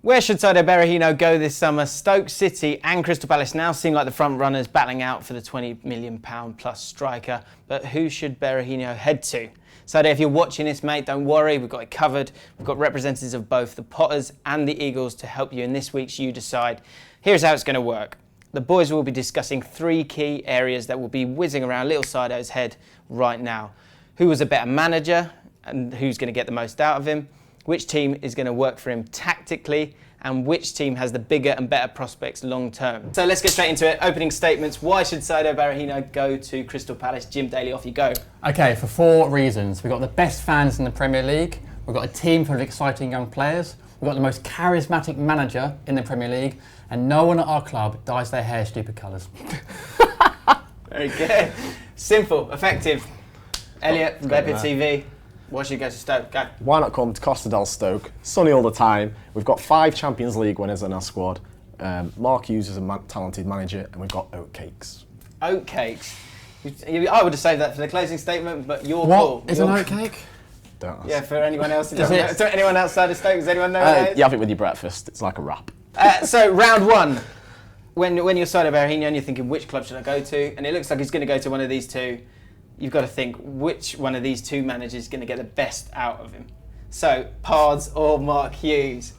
Where should Saido Berahino go this summer? Stoke City and Crystal Palace now seem like the front runners battling out for the £20 million plus striker. But who should Berahino head to? Saido, if you're watching this, mate, don't worry. We've got it covered. We've got representatives of both the Potters and the Eagles to help you in this week's You Decide. Here's how it's going to work. The boys will be discussing 3 key areas that will be whizzing around little Saido's head right now. Who was a better manager and who's going to get the most out of him? Which team is going to work for him tactically, and which team has the bigger and better prospects long term. So let's get straight into it. Opening statements. Why should Saido Berahino go to Crystal Palace? Jim Daly, off you go. Okay, for 4 reasons. We've got the best fans in the Premier League, we've got a team full of exciting young players, we've got the most charismatic manager in the Premier League, and no one at our club dyes their hair stupid colours. Very good. Simple, effective. Elliot from TheBearPitTv. Why should you go to Stoke? Go. Why not come to Costa del Stoke? Sunny all the time. We've got 5 Champions League winners in our squad. Mark Hughes is a talented manager, and we've got oatcakes. Oatcakes? I would have saved that for the closing statement, but your What call. is an oatcake? Don't ask. Yeah, for anyone else who doesn't know. So anyone outside of Stoke, does anyone know what it is? You have it with your breakfast. It's like a wrap. So round 1. When you're Saido Berahino and you're thinking, which club should I go to? And it looks like he's going to go to one of these 2. You've got to think which one of these 2 managers is going to get the best out of him. So, Pards or Mark Hughes?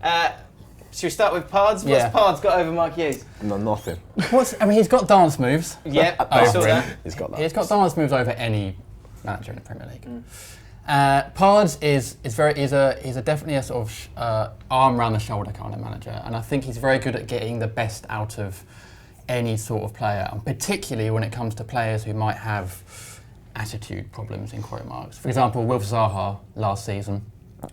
Should we start with Pards? Yeah. What's Pards got over Mark Hughes? No, nothing. He's got dance moves. Yep, I saw that. He's got that. He's got dance moves over any manager in the Premier League. Pards is definitely a sort of arm around the shoulder kind of manager, and I think he's very good at getting the best out of any sort of player, and particularly when it comes to players who might have attitude problems, in quote marks. For example, Wilf Zaha last season,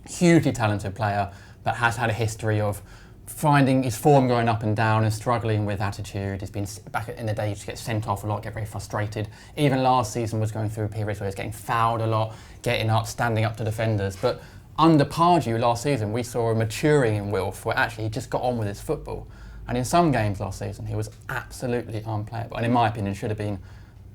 hugely talented player, but has had a history of finding his form going up and down and struggling with attitude. He's been, back in the day, he used to get sent off a lot, get very frustrated. Even last season was going through periods where he was getting fouled a lot, getting up, standing up to defenders. But under Pardew last season, we saw a maturing in Wilf, where actually he just got on with his football. And in some games last season, he was absolutely unplayable. And in my opinion, should have been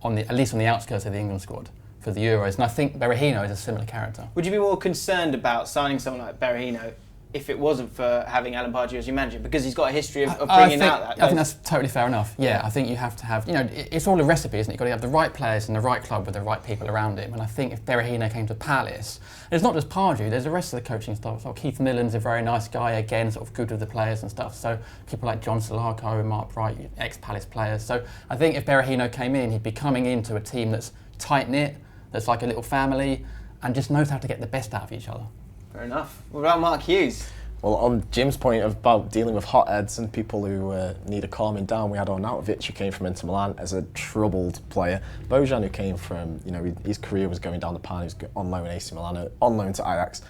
at least on the outskirts of the England squad for the Euros. And I think Berahino is a similar character. Would you be more concerned about signing someone like Berahino if it wasn't for having Alan Pardew as your manager? Because he's got a history of bringing out that. I think that's totally fair enough. Yeah, I think you have to have, it's all a recipe, isn't it? You've got to have the right players in the right club with the right people around him. And I think if Berahino came to Palace, it's not just Pardew, there's the rest of the coaching staff. So Keith Millen's a very nice guy, again, sort of good with the players and stuff. So people like John Solarco and Mark Bright, ex-Palace players. So I think if Berahino came in, he'd be coming into a team that's tight-knit, that's like a little family, and just knows how to get the best out of each other. Fair enough. What about Mark Hughes? Well, on Jim's point about dealing with hotheads and people who need a calming down, we had Arnautovic, who came from Inter Milan as a troubled player. Bojan, who came from, his career was going down the pan, he was on loan at AC Milan, on loan to Ajax,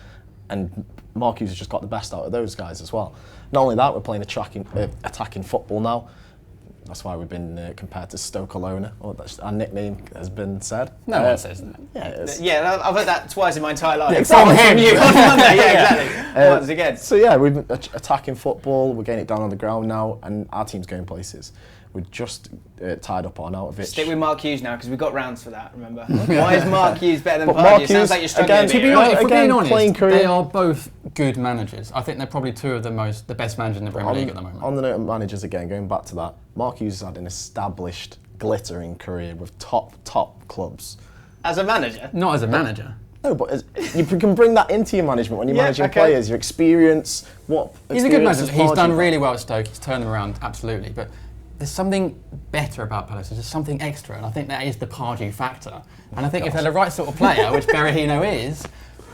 and Mark Hughes has just got the best out of those guys as well. Not only that, we're playing attacking football now. That's why we've been compared to Stoke Alona, or that's our nickname has been said. No one says that. Yeah, it is. Yeah, I've heard that twice in my entire life. Yeah, exactly. From you on Monday, yeah, exactly. Once again. So yeah, we've been attacking football, we're getting it down on the ground now, and our team's going places. We're just tied up Arnautovic. Stick with Mark Hughes now, because we've got rounds for that, remember? Why is Mark Hughes better than Mark Pardew? It sounds like you're struggling again, a to bit. be honest, If we're being honest, playing career. they are both good managers. I think they're probably 2 of the best managers in the Premier League at the moment. On the note of managers again, going back to that, Mark Hughes has had an established, glittering career with top clubs. As a manager? Not as a manager. No, but you can bring that into your management when you're managing players, your experience, He's a good manager. has He's done Pardew really well at Stoke. He's turned them around, absolutely. But there's something better about Palace. There's something extra, and I think that is the Pardew factor. And I think if they're the right sort of player, which Berahino is,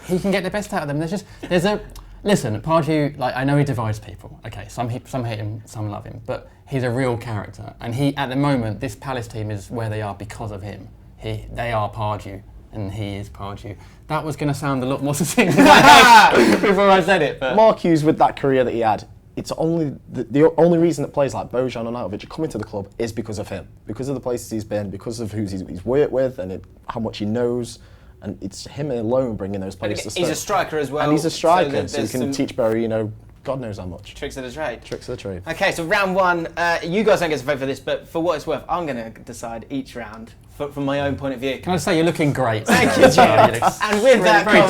he can get the best out of them. Listen, Pardew, I know he divides people. Okay, some hate him, some love him, but he's a real character. And at the moment, this Palace team is where they are because of him. They are Pardew, and he is Pardew. That was going to sound a lot more succinct before I said it. But. Mark Hughes, with that career that he had, it's only the only reason that players like Bojan and Arnautovic are coming to the club is because of him, because of the places he's been, because of who he's worked with, and how much he knows. And it's him alone bringing those players to Stoke. He's a striker as well. And he's a striker, so he can teach Berahino God knows how much. Tricks of the trade. Tricks of the trade. Okay, so round 1, you guys don't get to vote for this, but for what it's worth, I'm going to decide each round from my own point of view. Can I say you're looking great? Thank you, Jim. And with that very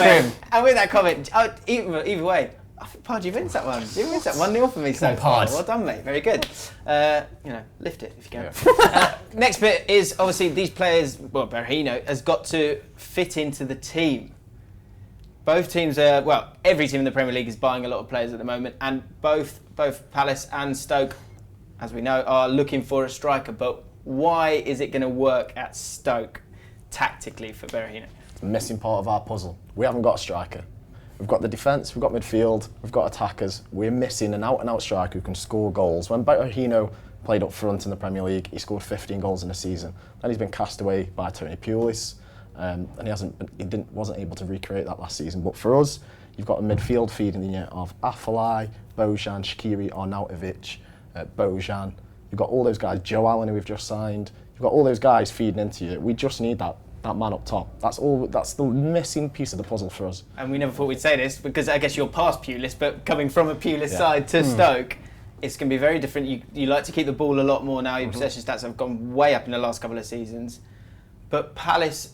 comment, trim. either way, I think Pardew wins that one. You wins that 1-0 for me so far. Well done, mate. Very good. Lift it if you can. Yeah. Next bit is obviously these players. Well, Berahino has got to fit into the team. Both teams are every team in the Premier League is buying a lot of players at the moment, and both Palace and Stoke, as we know, are looking for a striker. But why is it going to work at Stoke tactically for Berahino? It's a missing part of our puzzle. We haven't got a striker. We've got the defence, we've got midfield, we've got attackers. We're missing an out-and-out striker who can score goals. When Berahino played up front in the Premier League, he scored 15 goals in a season. Then he's been cast away by Tony Pulis, and he wasn't able to recreate that last season. But for us, you've got a midfield feeding in of Afellay, Bojan, Shaqiri, Arnautovic, Bojan. You've got all those guys, Joe Allen, who we've just signed. You've got all those guys feeding into you. We just need that man up top. That's the missing piece of the puzzle for us. And we never thought we'd say this because I guess you're past Pulis, but coming from a Pulis side to Stoke, it's going to be very different. You like to keep the ball a lot more now. Your possession stats have gone way up in the last couple of seasons. But Palace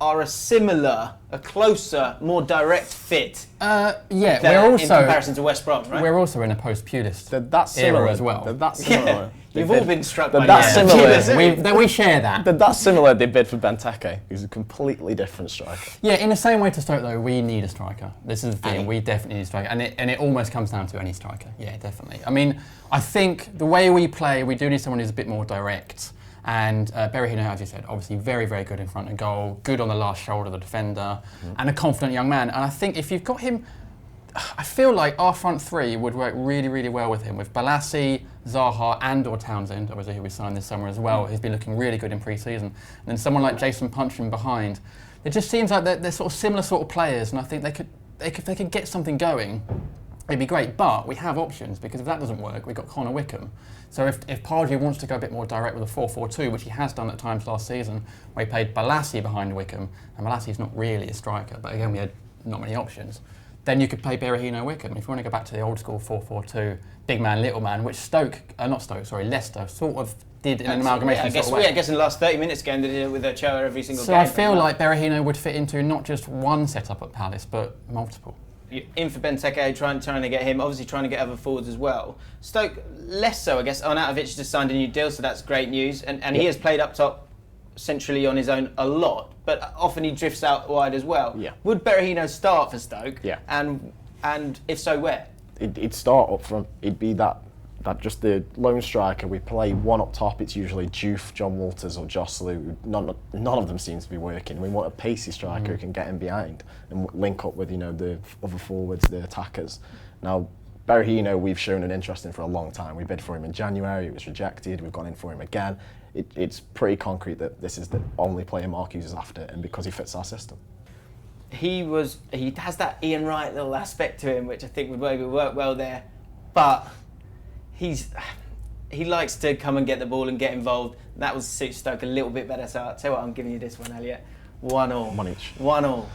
are a closer, more direct fit. We're also in comparison to West Brom, right? We're also in a post-Pulis era as well. That's similar. You've all been struck by that's similar. We share that. That's similar. They bid for Benteke, who's a completely different striker. Yeah, in the same way to Stoke though, we need a striker. This is the thing. We definitely need a striker, and it almost comes down to any striker. Yeah, definitely. I mean, I think the way we play, we do need someone who's a bit more direct. And Berahino, as you said, obviously very, very good in front of goal, good on the last shoulder of the defender, and a confident young man. And I think if you've got him, I feel like our front three would work really, really well with him, with Balassi, Zaha and/or Townsend, obviously who we signed this summer as well. He's been looking really good in pre-season. And then someone like Jason Punch from behind. It just seems like they're sort of similar sort of players, and I think they could get something going. It'd be great, but we have options, because if that doesn't work, we've got Connor Wickham. So if Pardew wants to go a bit more direct with a 4-4-2, which he has done at times last season, where he played Balassi behind Wickham, and Balassi's not really a striker, but again, we had not many options, then you could play Berahino Wickham. If you want to go back to the old school 4-4-2, big man, little man, which Leicester sort of did in an amalgamation I guess in the last 30 minutes game they did it with Ochoa every single game. So I feel like Berahino would fit into not just one setup at Palace, but multiple. In for Benteke, trying to get him, obviously trying to get other forwards as well. Stoke, less so, I guess. Arnautovic just signed a new deal, so that's great news. And he has played up top centrally on his own a lot, but often he drifts out wide as well. Yeah. Would Berahino start for Stoke? Yeah. And if so, where? He'd start up front. He'd be that just the lone striker. We play one up top. It's usually Diouf, John Walters or Joselu. None of them seems to be working. We want a pacey striker who can get in behind and link up with the other forwards, the attackers. Now, Berahino, we've shown an interest in for a long time. We bid for him in January. It was rejected. We've gone in for him again. It's pretty concrete that this is the only player Mark uses after, and because he fits our system. He has that Ian Wright little aspect to him, which I think would maybe work well there, but he likes to come and get the ball and get involved. That would suit Stoke a little bit better. So I'll tell you what, I'm giving you this one, Elliot. 1-1. One each. 1-1.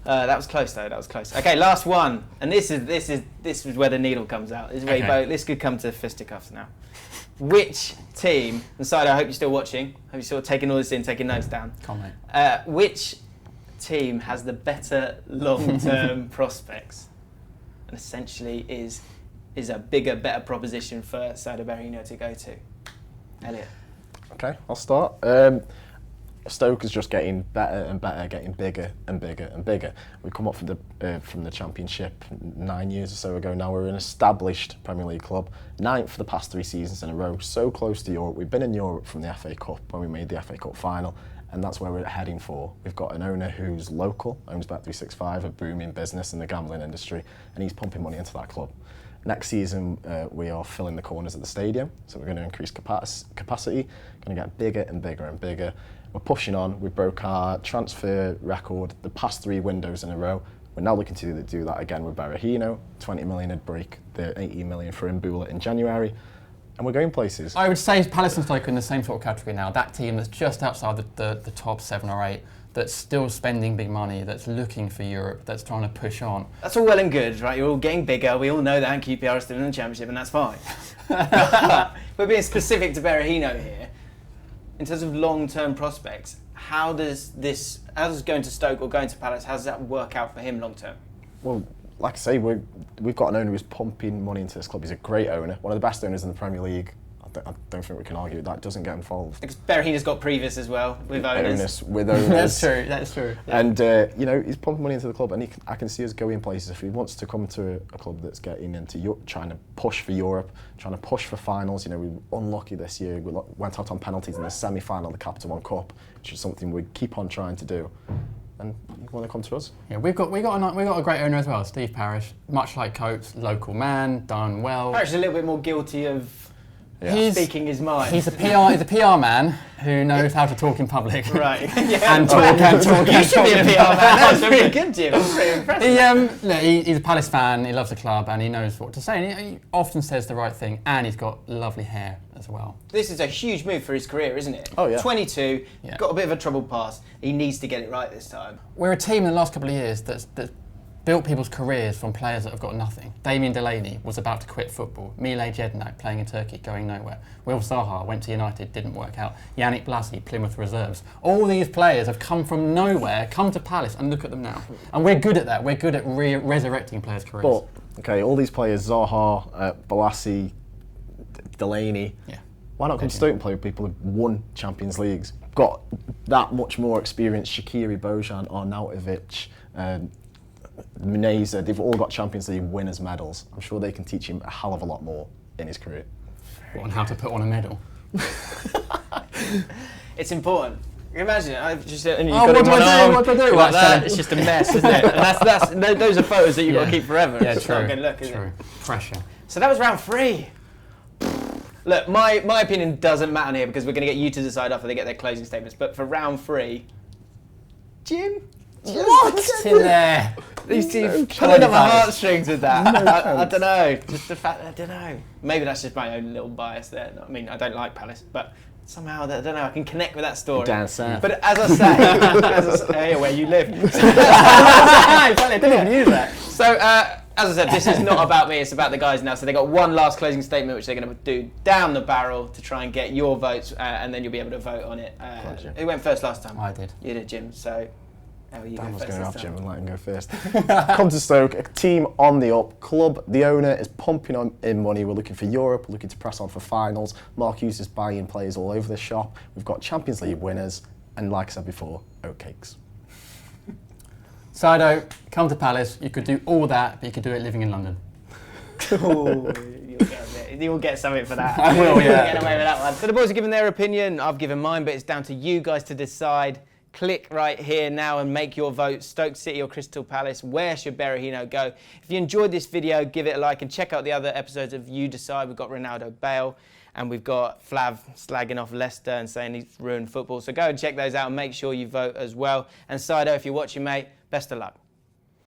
That was close though. That was close. Okay, last one, and this is where the needle comes out. This is where this could come to fisticuffs now. Which team? And Saido, I hope you're still watching. I hope you're still taking all this in, taking notes down. Comment. Which team has the better long-term prospects, and essentially is a bigger, better proposition for Saido Berahino to go to? Elliot. Okay, I'll start. Stoke is just getting better and better, getting bigger and bigger and bigger. We come up from the Championship 9 years or so ago now. We're an established Premier League club, 9th for the past 3 seasons in a row, so close to Europe. We've been in Europe from the FA Cup when we made the FA Cup final, and that's where we're heading for. We've got an owner who's local, owns Bet365, a booming business in the gambling industry, and he's pumping money into that club. Next season, we are filling the corners at the stadium, so we're going to increase capacity, going to get bigger and bigger and bigger. We're pushing on. We broke our transfer record the past 3 windows in a row. We're now looking to do that again with Berahino. 20 million would break the 18 million for Mbula in January. And we're going places. I would say Palace and Stoke are in the same sort of category now. That team that's just outside the top 7 or 8, that's still spending big money, that's looking for Europe, that's trying to push on. That's all well and good, right? You're all getting bigger. We all know that, and QPR are still in the Championship, and that's fine. But being specific to Berahino here, in terms of long-term prospects, how does going to Stoke or going to Palace, how does that work out for him long-term? Well, like I say, we've got an owner who's pumping money into this club. He's a great owner, one of the best owners in the Premier League. I don't think we can argue that. Doesn't get involved. Because Berahino's got previous as well with owners. With owners. That's true. Yeah. And you know, he's pumping money into the club, and I can see us going places. If he wants to come to a club that's getting into trying to push for Europe, trying to push for finals. You know, we were unlucky this year. We went out on penalties in the semi-final of the Capital One Cup, which is something we keep on trying to do. And you want to come to us? Yeah, we've got a great owner as well, Steve Parish. Much like Coates, local man, done well. Parish is a little bit more guilty of speaking his mind. He's a PR man who knows how to talk in public. Right. Yeah. and talk. You should be a PR man. That's really good, Jim. That's pretty impressive. He's a Palace fan. He loves the club and he knows what to say. And he often says the right thing. And he's got lovely hair as well. This is a huge move for his career, isn't it? Oh, yeah. 22, got a bit of a troubled past. He needs to get it right this time. We're a team in the last couple of years that's built people's careers from players that have got nothing. Damien Delaney was about to quit football. Mile Jedinak playing in Turkey, going nowhere. Will Zaha went to United, didn't work out. Yannick Blassie, Plymouth Reserves. All these players have come from nowhere, come to Palace, and look at them now. And we're good at that. We're good at resurrecting players' careers. But, okay, all these players, Zaha, Blassie, Delaney, why not come to Stoke and play with people who've won Champions Leagues? Got that much more experience, Shaqiri, Bojan, Arnautovic, Muneza, they've all got Champions League winners' medals. I'm sure they can teach him a hell of a lot more in his career. On how to put on a medal. It's important. Imagine it. I've just What do I do? Like that. It's just a mess, isn't it? And those are photos that you've got to keep forever. Yeah, it's true. not a good look, is True. it? Pressure. So that was round 3. Look, my opinion doesn't matter here because we're going to get you to decide after they get their closing statements. But for round 3, Jim. What's in there? He's pulling at my heartstrings with that. I don't know. Just the fact, I don't know. Maybe that's just my own little bias there. I mean, I don't like Palace, but somehow, I don't know, I can connect with that story. Down south. But as I say, where you live. I didn't even use that. So, as I said, this is not about me, it's about the guys now. So they got one last closing statement, which they're going to do down the barrel to try and get your votes, and then you'll be able to vote on it. Who went first last time? I did. You did, Jim. So, Dan was going to have Jim and let him go first. Come to Stoke, a team on the up. Club, the owner is pumping in money. We're looking for Europe, we're looking to press on for finals. Mark Hughes is buying players all over the shop. We've got Champions League winners, and like I said before, oatcakes. Saido, come to Palace. You could do all that, but you could do it living in London. You'll get something for that. I will, yeah. Get away with that one. So the boys have given their opinion. I've given mine, but it's down to you guys to decide. Click right here now and make your vote. Stoke City or Crystal Palace? Where should Berahino go? If you enjoyed this video, give it a like and check out the other episodes of You Decide. We've got Ronaldo Bale and we've got Flav slagging off Leicester and saying he's ruined football. So go and check those out and make sure you vote as well. And Saido, if you're watching, mate, best of luck.